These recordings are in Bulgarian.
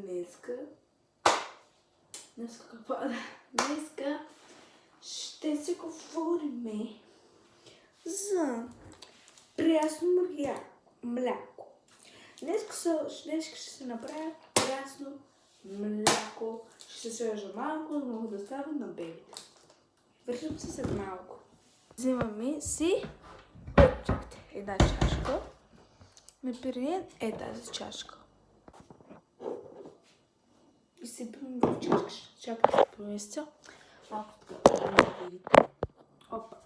Днеска какво? Днеска ще си говорим за прясно мляко. Днеска ще се направя прясно мляко. Ще се сложа малко, да мога да става на бебите. Вършим се след малко. Взимаме си една чашка. Например, тази чашка. И сипвам в чашка. Чакайте да поместя. Малко така да видите. Опа,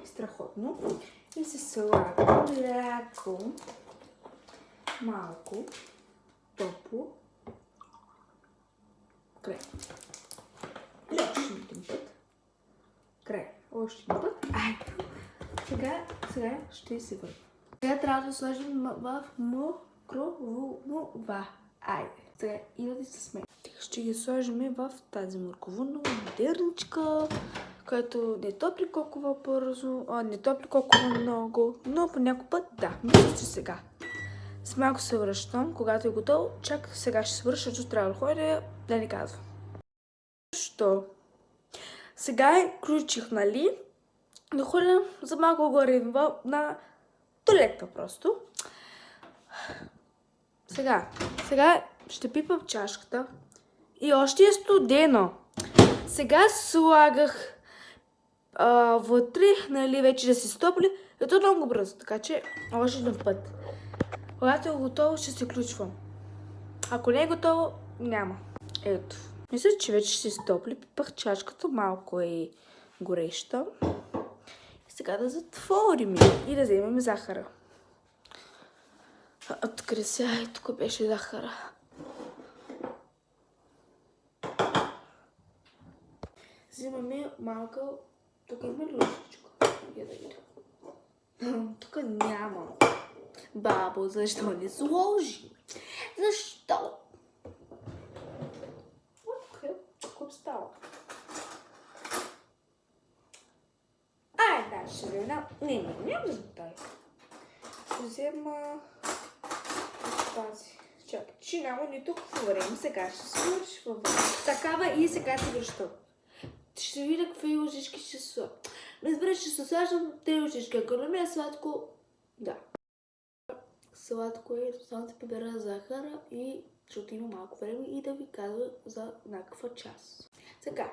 страхотно. И се слага мляко. Малко. Топло. Край. И още един път. Край. Още един път. Сега ще се върна. Сега трябва да сложим в мокроволнова. Айде. Сега идвате с мен. Ще ги сложим в тази морковна модерничка, която не топли толкова бързо, не топли толкова много, но по някой път да. Мисля, че сега. С малко се връщам, когато е готово, чак сега ще се връща, защото трябва да ходя, да не казвам. Що? Сега включих, нали? Да ходя за малко горе на туалетка просто. Сега ще пипам чашката и още е студено. Сега слагах вътре, нали, вече да се стопли. Ето много бързо, така че още един път. Когато е готово, ще се включвам. Ако не е готово, няма. Ето. Мисля, че вече ще се стопли. Пипах чашката, малко е гореща. И сега да затворим и да вземем захара. Откъде сега? Тук беше захара. Взимаме малка... Тук има ли ложичка? Я да видя. Тук няма. Бабо, защо не сложи? Защо? Какво става? Да, ще взема. Не да затай. Взема тази. Чакай, че няма нито какво време. Сега ще се върши във време. Такава и сега се връщам. Ще видя какви лъжички ще са. Разбира, ще се сложам тези лъжички. Ако не ми е сладко, да. Сладко е, само да побера захара и защото има малко време и да ви казва за някаква част. Сега,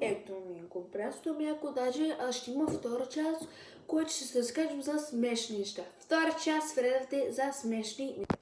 ето ми го прясно мляко, даже ще има втора част, която ще се разкажем за смешни неща. Втора част следвате за смешни неща.